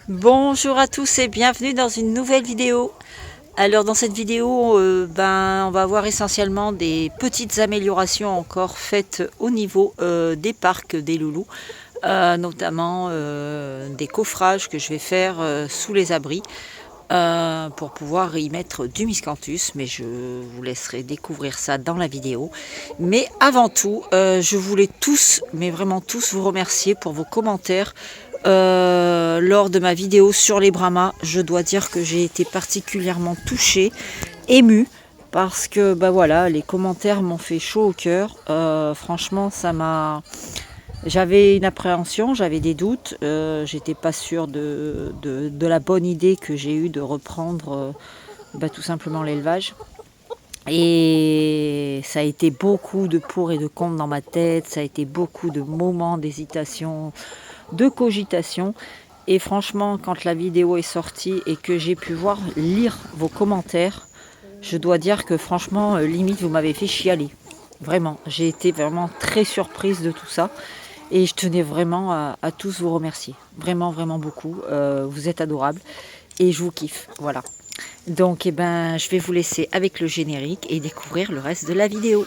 Bonjour à tous et bienvenue dans une nouvelle vidéo. Alors dans cette vidéo, on va voir essentiellement des petites améliorations encore faites au niveau des parcs des loulous, notamment des coffrages que je vais faire sous les abris pour pouvoir y mettre du miscanthus, mais je vous laisserai découvrir ça dans la vidéo. Mais avant tout, je voulais tous, mais vraiment tous, vous remercier pour vos commentaires lors de ma vidéo sur les Brahmas. Je dois dire que j'ai été particulièrement touchée, émue, parce que voilà, les commentaires m'ont fait chaud au cœur. Franchement, ça m'a... J'avais une appréhension, j'avais des doutes, j'étais pas sûre de la bonne idée que j'ai eue de reprendre tout simplement l'élevage. Et ça a été beaucoup de pour et de contre dans ma tête, ça a été beaucoup de moments d'hésitation, de cogitation. Et franchement, quand la vidéo est sortie et que j'ai pu lire vos commentaires, je dois dire que franchement, limite, vous m'avez fait chialer. Vraiment, j'ai été vraiment très surprise de tout ça. Et je tenais vraiment à tous vous remercier. Vraiment, vraiment beaucoup. Vous êtes adorables. Et je vous kiffe. Voilà. Donc, je vais vous laisser avec le générique et découvrir le reste de la vidéo.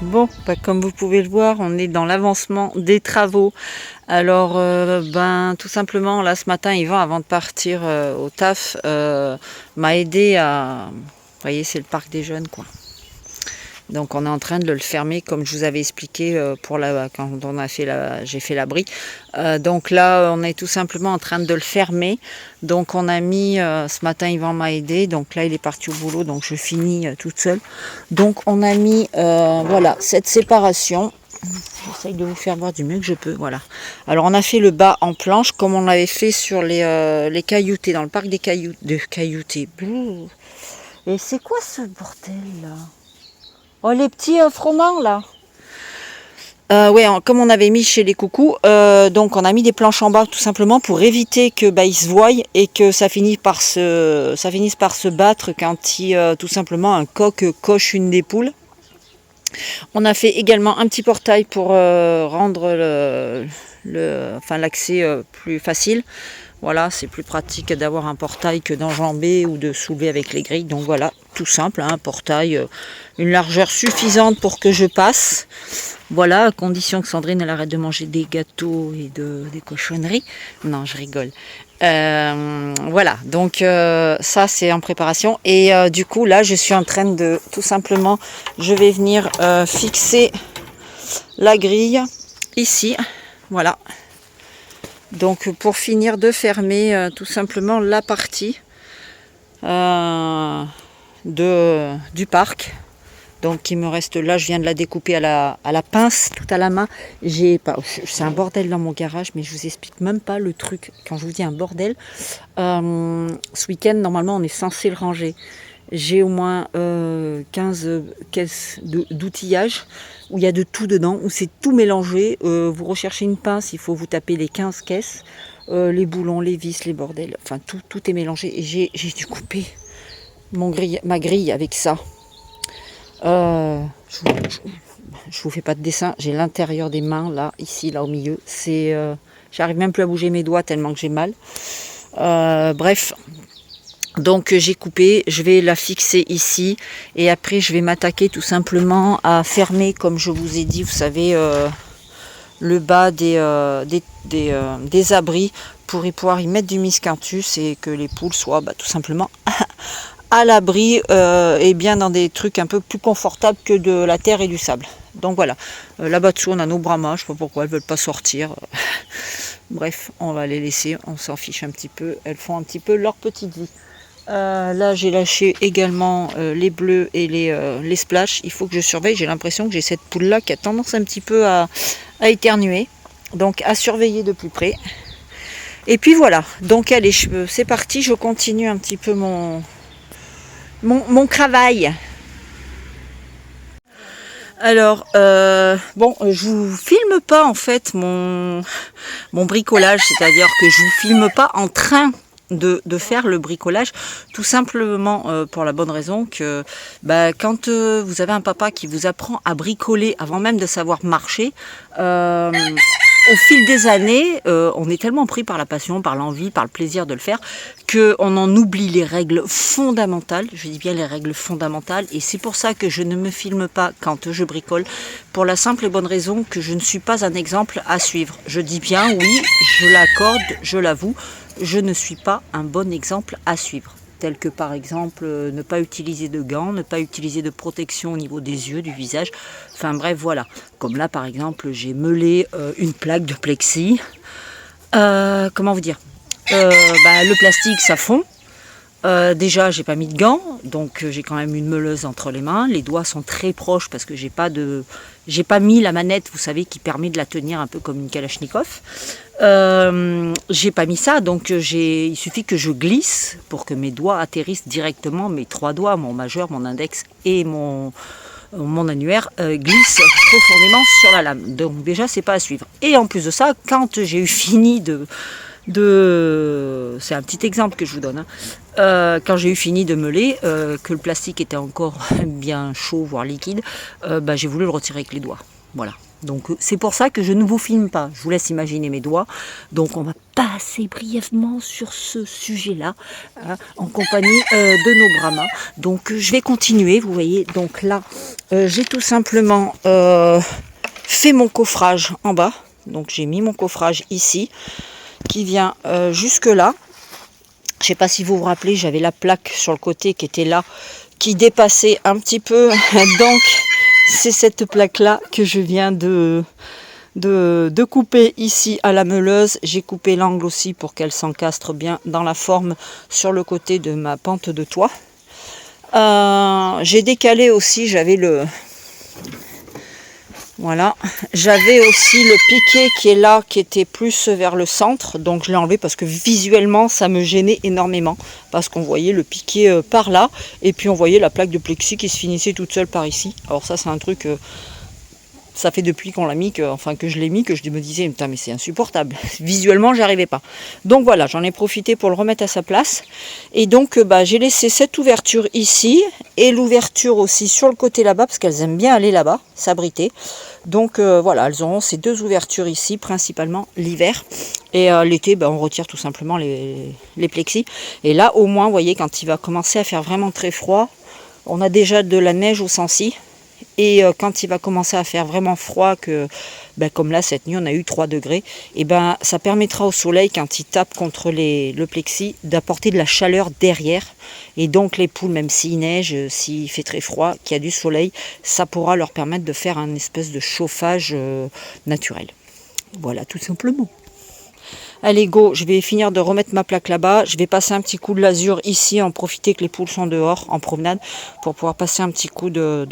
Bon, comme vous pouvez le voir, on est dans l'avancement des travaux. Alors, tout simplement, là, ce matin, Yvan, avant de partir au taf, m'a aidé à... Vous voyez, c'est le parc des jeunes, quoi. Donc, on est en train de le fermer, comme je vous avais expliqué quand j'ai fait l'abri. Donc là, on est tout simplement en train de le fermer. Donc, on a mis, ce matin, Yvan m'a aidé. Donc là, il est parti au boulot, donc je finis toute seule. Donc, on a mis, voilà, cette séparation. J'essaye de vous faire voir du mieux que je peux, voilà. Alors, on a fait le bas en planche, comme on l'avait fait sur les cailloutés, dans le parc des cailloutés. Et c'est quoi ce bordel, là? Oh, les petits froment là. Comme on avait mis chez les coucous, donc on a mis des planches en bas tout simplement pour éviter que ils se voient et que ça finisse par se battre quand tout simplement un coq coche une des poules. On a fait également un petit portail pour rendre l'accès plus facile. Voilà, c'est plus pratique d'avoir un portail que d'enjamber ou de soulever avec les grilles. Donc voilà, tout simple, un portail, une largeur suffisante pour que je passe. Voilà, à condition que Sandrine elle arrête de manger des gâteaux et des cochonneries. Non, je rigole. Voilà, donc ça c'est en préparation. Et du coup, là, je suis en train de, tout simplement, je vais venir fixer la grille ici. Voilà. Donc pour finir de fermer tout simplement la partie du parc. Donc il me reste là, je viens de la découper à la pince, tout à la main. C'est un bordel dans mon garage, mais je vous explique même pas le truc. Quand je vous dis un bordel, ce week-end normalement on est censé le ranger. J'ai au moins 15 caisses d'outillage où il y a de tout dedans, où c'est tout mélangé. Vous recherchez une pince, il faut vous taper les 15 caisses, les boulons, les vis, les bordels, enfin tout est mélangé. Et j'ai dû couper ma grille avec ça. Je vous fais pas de dessin, j'ai l'intérieur des mains là, ici, là au milieu. J'arrive même plus à bouger mes doigts tellement que j'ai mal. Bref. Donc j'ai coupé, je vais la fixer ici et après je vais m'attaquer tout simplement à fermer, comme je vous ai dit, vous savez, le bas des abris pour pouvoir y mettre du miscanthus et que les poules soient tout simplement à l'abri et bien dans des trucs un peu plus confortables que de la terre et du sable. Donc voilà, là-bas dessous on a nos brahmas, je sais pas pourquoi elles veulent pas sortir. Bref, on va les laisser, on s'en fiche un petit peu, elles font un petit peu leur petite vie. Là j'ai lâché également les bleus et les splash. Il faut que je surveille, j'ai l'impression que j'ai cette poule là qui a tendance un petit peu à éternuer. Donc à surveiller de plus près. Et puis voilà, donc allez, c'est parti, je continue un petit peu mon travail. Alors, bon, je vous filme pas en fait mon bricolage, c'est-à-dire que je vous filme pas en train de faire le bricolage, tout simplement pour la bonne raison que quand vous avez un papa qui vous apprend à bricoler avant même de savoir marcher, au fil des années, on est tellement pris par la passion, par l'envie, par le plaisir de le faire, qu'on en oublie les règles fondamentales, je dis bien les règles fondamentales, et c'est pour ça que je ne me filme pas quand je bricole, pour la simple et bonne raison que je ne suis pas un exemple à suivre. Je dis bien, oui, je l'accorde, je l'avoue, je ne suis pas un bon exemple à suivre. Tels que par exemple ne pas utiliser de gants, ne pas utiliser de protection au niveau des yeux, du visage, enfin bref voilà. Comme là par exemple j'ai meulé une plaque de plexi, comment vous dire, le plastique ça fond. Déjà j'ai pas mis de gants, donc j'ai quand même une meuleuse entre les mains, les doigts sont très proches parce que j'ai pas mis la manette, vous savez, qui permet de la tenir un peu comme une Kalachnikov. J'ai pas mis ça, donc il suffit que je glisse pour que mes doigts atterrissent directement, mes 3 doigts, mon majeur, mon index et mon annulaire glissent profondément sur la lame. Donc déjà c'est pas à suivre. Et en plus de ça, quand j'ai eu fini c'est un petit exemple que je vous donne, quand j'ai eu fini de meuler, que le plastique était encore bien chaud, voire liquide, j'ai voulu le retirer avec les doigts. Voilà. Donc c'est pour ça que je ne vous filme pas, je vous laisse imaginer mes doigts. Donc on va passer brièvement sur ce sujet-là, en compagnie de nos brahmas. Donc je vais continuer, vous voyez, donc là j'ai tout simplement fait mon coffrage en bas. Donc j'ai mis mon coffrage ici, qui vient jusque là. Je ne sais pas si vous vous rappelez, j'avais la plaque sur le côté qui était là, qui dépassait un petit peu. Donc c'est cette plaque là que je viens de couper ici à la meuleuse. J'ai coupé l'angle aussi pour qu'elle s'encastre bien dans la forme sur le côté de ma pente de toit. J'ai décalé aussi, voilà, j'avais aussi le piquet qui est là, qui était plus vers le centre, donc je l'ai enlevé parce que visuellement ça me gênait énormément, parce qu'on voyait le piquet par là, et puis on voyait la plaque de plexi qui se finissait toute seule par ici. Alors ça c'est un truc, ça fait depuis qu'on l'a mis, que je l'ai mis, que je me disais, putain mais c'est insupportable, visuellement j'arrivais pas. Donc voilà, j'en ai profité pour le remettre à sa place, et donc j'ai laissé cette ouverture ici, et l'ouverture aussi sur le côté là-bas, parce qu'elles aiment bien aller là-bas, s'abriter. Donc voilà, elles auront ces 2 ouvertures ici, principalement l'hiver. Et l'été, on retire tout simplement les plexis. Et là, au moins, vous voyez, quand il va commencer à faire vraiment très froid, on a déjà de la neige au Sancy. Et quand il va commencer à faire vraiment froid, comme là cette nuit on a eu 3 degrés, et ça permettra au soleil, quand il tape contre le plexi, d'apporter de la chaleur derrière. Et donc les poules, même s'il neige, s'il fait très froid, qu'il y a du soleil, ça pourra leur permettre de faire un espèce de chauffage naturel. Voilà, tout simplement. Allez go, je vais finir de remettre ma plaque là-bas. Je vais passer un petit coup de lasure ici, en profiter que les poules sont dehors en promenade, pour pouvoir passer un petit coup de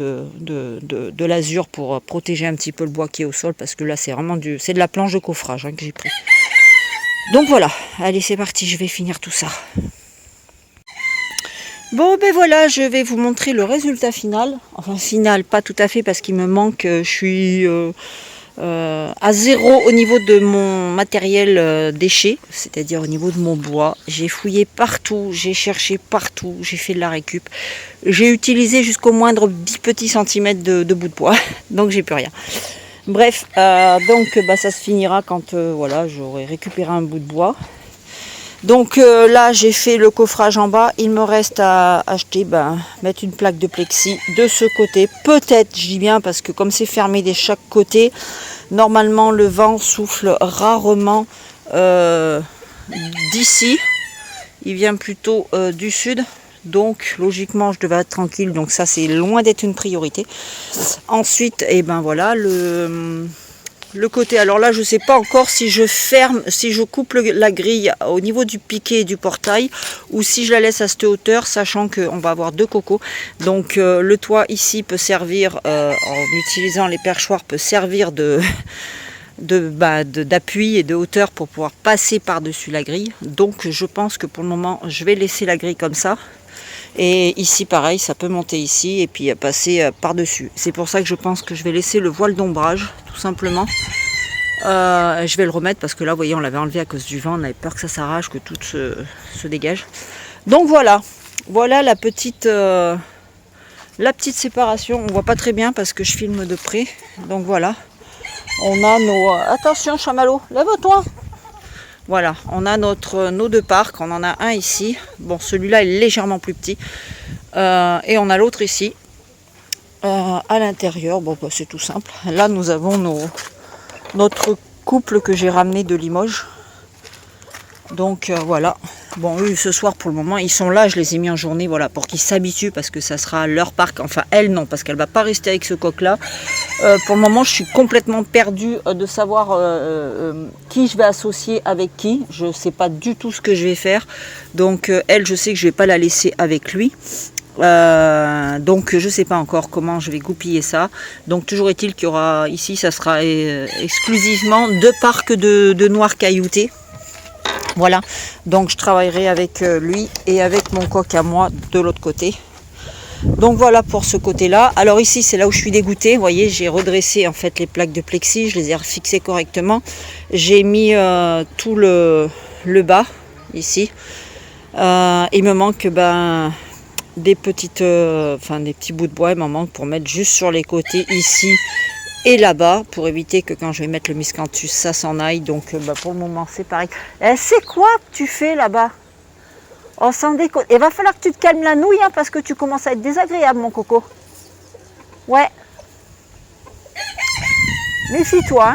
lasure pour protéger un petit peu le bois qui est au sol, parce que là c'est vraiment c'est de la planche de coffrage que j'ai pris. Donc voilà, allez c'est parti, je vais finir tout ça. Bon voilà, je vais vous montrer le résultat final. Enfin final, pas tout à fait, parce qu'il me manque, je suis à 0 au niveau de mon matériel déchet, c'est-à-dire au niveau de mon bois. J'ai fouillé partout, j'ai cherché partout, j'ai fait de la récup. J'ai utilisé jusqu'au moindre petits centimètres de bout de bois, donc j'ai plus rien. Bref, donc ça se finira quand voilà, j'aurai récupéré un bout de bois. Donc là j'ai fait le coffrage en bas, il me reste à acheter, mettre une plaque de plexi de ce côté, peut-être, je dis bien parce que comme c'est fermé de chaque côté, normalement le vent souffle rarement d'ici, il vient plutôt du sud, donc logiquement je devais être tranquille, donc ça c'est loin d'être une priorité. Ensuite, et ben voilà, le côté, alors là je sais pas encore si je ferme, si je coupe la grille au niveau du piquet et du portail, ou si je la laisse à cette hauteur, sachant qu'on va avoir 2 cocos. Donc le toit ici peut servir, en utilisant les perchoirs, peut servir d'appui et de hauteur pour pouvoir passer par dessus la grille. Donc je pense que pour le moment je vais laisser la grille comme ça, et ici pareil, ça peut monter ici et puis passer par dessus. C'est pour ça que je pense que je vais laisser le voile d'ombrage tout simplement. Je vais le remettre parce que là vous voyez, on l'avait enlevé à cause du vent, on avait peur que ça s'arrache, que tout se dégage. Donc voilà la petite séparation. On voit pas très bien parce que je filme de près. Donc voilà, on a nos... Attention chamallow, lève-toi. Voilà, on a nos 2 parcs, on en a un ici. Bon, celui-là est légèrement plus petit. Et on a l'autre ici, à l'intérieur. Bon, bah, c'est tout simple. Là, nous avons notre couple que j'ai ramené de Limoges. Donc voilà. Bon, eux, ce soir, pour le moment, ils sont là. Je les ai mis en journée, voilà, pour qu'ils s'habituent, parce que ça sera leur parc. Enfin, elle, non, parce qu'elle va pas rester avec ce coq-là. Pour le moment, je suis complètement perdue de savoir qui je vais associer avec qui. Je sais pas du tout ce que je vais faire. Donc, elle, je sais que je vais pas la laisser avec lui. Donc je sais pas encore comment je vais goupiller ça. Donc toujours est-il qu'il y aura ici, ça sera exclusivement 2 parcs de noirs cailloutés. Voilà, donc je travaillerai avec lui et avec mon coq à moi de l'autre côté. Donc voilà pour ce côté-là. Alors ici, c'est là où je suis dégoûtée. Vous voyez, j'ai redressé en fait les plaques de plexi, je les ai refixées correctement. J'ai mis tout le bas ici. Il me manque des petites, des petits bouts de bois. Il m'en manque pour mettre juste sur les côtés ici et là-bas, pour éviter que quand je vais mettre le miscanthus, ça s'en aille. Donc pour le moment, c'est pareil. C'est quoi que tu fais là-bas? Oh, sans déconne. Il va falloir que tu te calmes la nouille, hein, parce que tu commences à être désagréable, mon coco. Ouais. Méfie-toi.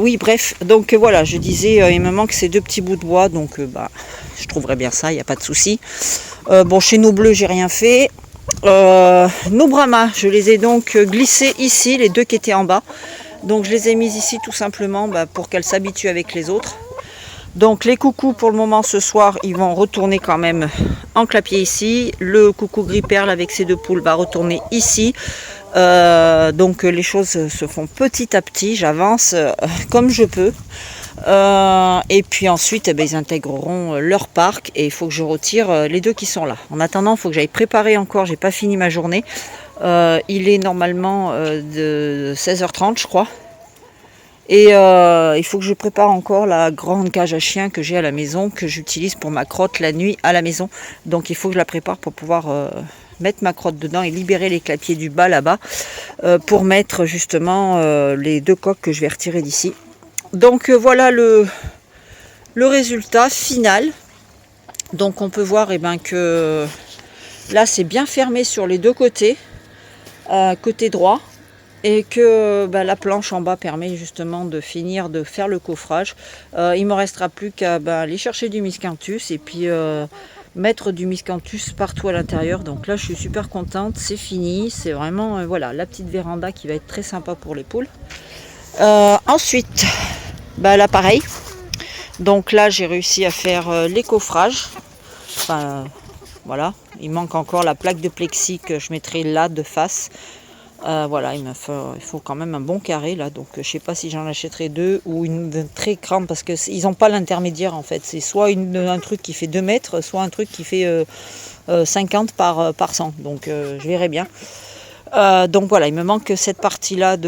Oui, bref. Donc voilà, je disais, il me manque ces 2 petits bouts de bois. Donc je trouverai bien ça, il n'y a pas de souci. Bon, chez nos bleus, j'ai rien fait. Nos brahmas, je les ai donc glissés ici, les 2 qui étaient en bas. Donc je les ai mis ici tout simplement pour qu'elles s'habituent avec les autres. Donc les coucous pour le moment ce soir, ils vont retourner quand même en clapier ici. Le coucou gris perle avec ses 2 poules va retourner ici. Donc les choses se font petit à petit, j'avance comme je peux. Et puis ensuite ils intégreront leur parc et il faut que je retire les 2 qui sont là. En attendant, il faut que j'aille préparer encore, j'ai pas fini ma journée. Il est normalement de 16h30 je crois. Et il faut que je prépare encore la grande cage à chiens que j'ai à la maison, que j'utilise pour ma crotte la nuit à la maison. Donc il faut que je la prépare pour pouvoir mettre ma crotte dedans et libérer les clapiers du bas là-bas pour mettre justement les 2 coques que je vais retirer d'ici. Donc voilà le résultat final. Donc on peut voir que là c'est bien fermé sur les 2 côtés, côté droit. Et que la planche en bas permet justement de finir de faire le coffrage. Il ne me restera plus qu'à aller chercher du miscanthus et puis mettre du miscanthus partout à l'intérieur. Donc là je suis super contente, c'est fini, c'est vraiment voilà la petite véranda qui va être très sympa pour les poules. Ensuite là pareil, donc là j'ai réussi à faire les coffrages. Voilà, il manque encore la plaque de plexi que je mettrai là de face. Voilà, il faut quand même un bon carré là, donc je sais pas si j'en achèterai 2 ou une très grande parce que ils n'ont pas l'intermédiaire en fait. C'est soit un truc qui fait 2 mètres, soit un truc qui fait 50 par 100. Donc je verrai bien. Donc voilà, il me manque cette partie là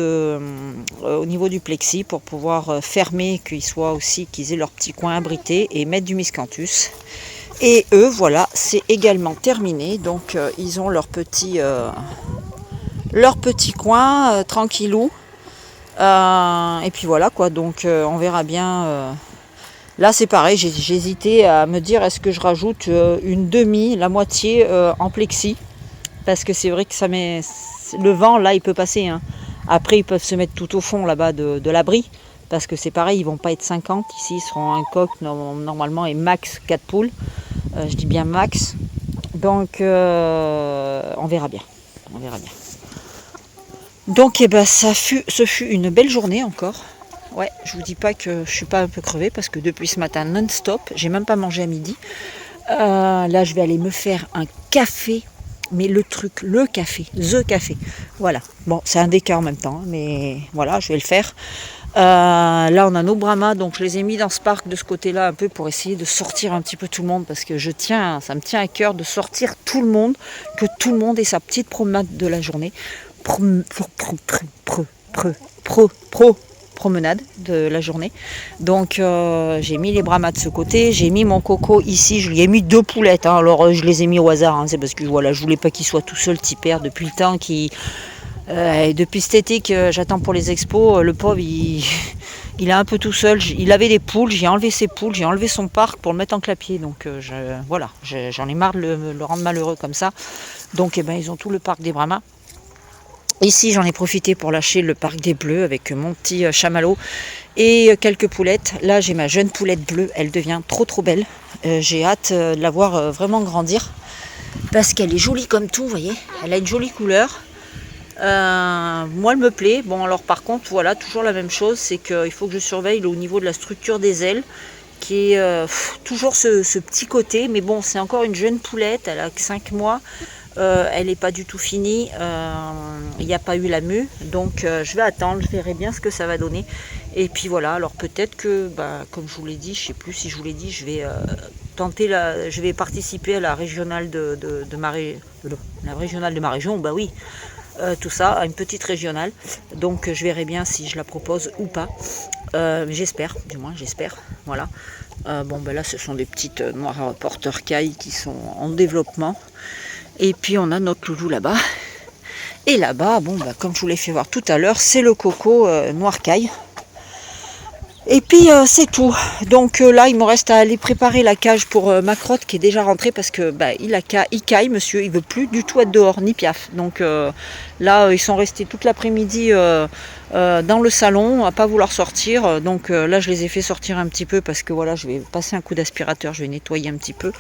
au niveau du plexi pour pouvoir fermer, qu'ils aient leur petit coin abrité et mettre du miscanthus. Et eux, voilà, c'est également terminé. Donc ils ont leur petit coin tranquillou. Et puis voilà quoi, donc on verra bien. Là c'est pareil, j'ai hésité à me dire est-ce que je rajoute la moitié en plexi, parce que c'est vrai que le vent là il peut passer, hein. Après ils peuvent se mettre tout au fond là-bas de l'abri, parce que c'est pareil, ils vont pas être 50 ici, ils seront un coq normalement et max 4 poules. Je dis bien max. Donc on verra bien. On verra bien. Donc eh ben, ce fut une belle journée encore. Ouais, je vous dis pas que je suis pas un peu crevée parce que depuis ce matin non-stop, j'ai même pas mangé à midi. Là je vais aller me faire un café, mais le café, the café. Voilà. Bon, c'est un déca en même temps, mais voilà, je vais le faire. Là on a nos Brahmas, donc je les ai mis dans ce parc de ce côté-là un peu pour essayer de sortir un petit peu tout le monde parce que ça me tient à cœur de sortir tout le monde, que tout le monde ait sa petite promenade de la journée. Promenade de la journée. Donc j'ai mis les Brahmas de ce côté, j'ai mis mon coco ici, je lui ai mis 2 poulettes, hein. Alors je les ai mis au hasard, hein. C'est parce que voilà, je voulais pas qu'il soit tout seul petit père depuis le temps depuis cet été que j'attends pour les expos, le pauvre il est un peu tout seul, il avait des poules, j'ai enlevé ses poules, j'ai enlevé son parc pour le mettre en clapier, donc voilà, j'en ai marre de le rendre malheureux comme ça. Donc eh ben, ils ont tout le parc des Brahmas. Ici, j'en ai profité pour lâcher le parc des bleus avec mon petit chamallow et quelques poulettes. Là, j'ai ma jeune poulette bleue. Elle devient trop belle. J'ai hâte de la voir vraiment grandir parce qu'elle est jolie comme tout, vous voyez. Elle a une jolie couleur. Moi, elle me plaît. Bon, alors par contre, voilà, toujours la même chose. C'est qu'il faut que je surveille au niveau de la structure des ailes qui est toujours ce petit côté. Mais bon, c'est encore une jeune poulette. Elle a que 5 mois. Elle n'est pas du tout finie, il n'y a pas eu la mue, donc je vais attendre, je verrai bien ce que ça va donner. Et puis voilà, alors peut-être que, comme je vous l'ai dit, je ne sais plus si je vous l'ai dit, je vais je vais participer à la régionale de ma région, bah oui, tout ça, à une petite régionale. Donc je verrai bien si je la propose ou pas. J'espère, du moins j'espère, voilà. Bon ben là ce sont des petites noires porteurs cailles qui sont en développement. Et puis on a notre loulou là-bas. Et là-bas, bon, comme je vous l'ai fait voir tout à l'heure, c'est le coco noir caille. Et puis c'est tout. Donc là, il me reste à aller préparer la cage pour ma crotte qui est déjà rentrée parce que il caille, monsieur. Il veut plus du tout être dehors, ni piaf. Donc là, ils sont restés toute l'après-midi dans le salon à pas vouloir sortir. Donc là, je les ai fait sortir un petit peu parce que voilà, je vais passer un coup d'aspirateur, je vais nettoyer un petit peu.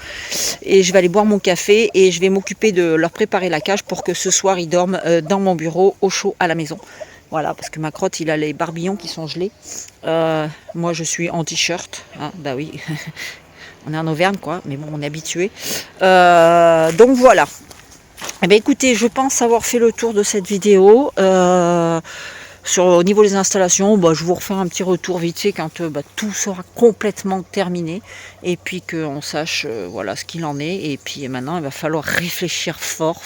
Et je vais aller boire mon café et je vais m'occuper de leur préparer la cage pour que ce soir, ils dorment dans mon bureau au chaud à la maison. Voilà, parce que ma crotte, il a les barbillons qui sont gelés. Moi, je suis en t-shirt. Hein, bah oui, on est en Auvergne, quoi. Mais bon, on est habitué. Donc voilà. Eh bien, écoutez, je pense avoir fait le tour de cette vidéo. Au niveau des installations, je vous refais un petit retour vite fait quand tout sera complètement terminé. Et puis qu'on sache voilà, ce qu'il en est. Et puis maintenant, il va falloir réfléchir fort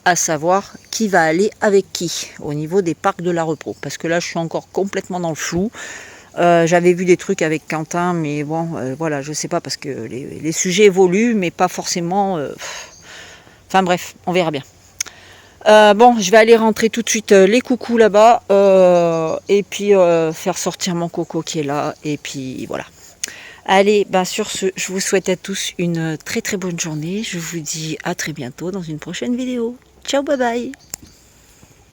à savoir qui va aller avec qui au niveau des parcs de la repos. Parce que là, je suis encore complètement dans le flou. J'avais vu des trucs avec Quentin, mais bon, voilà, je sais pas parce que les sujets évoluent, mais pas forcément. Enfin bref, on verra bien. Bon, je vais aller rentrer tout de suite les coucous là-bas et puis faire sortir mon coco qui est là. Et puis voilà. Allez, sur ce, je vous souhaite à tous une très bonne journée. Je vous dis à très bientôt dans une prochaine vidéo. Ciao, bye bye.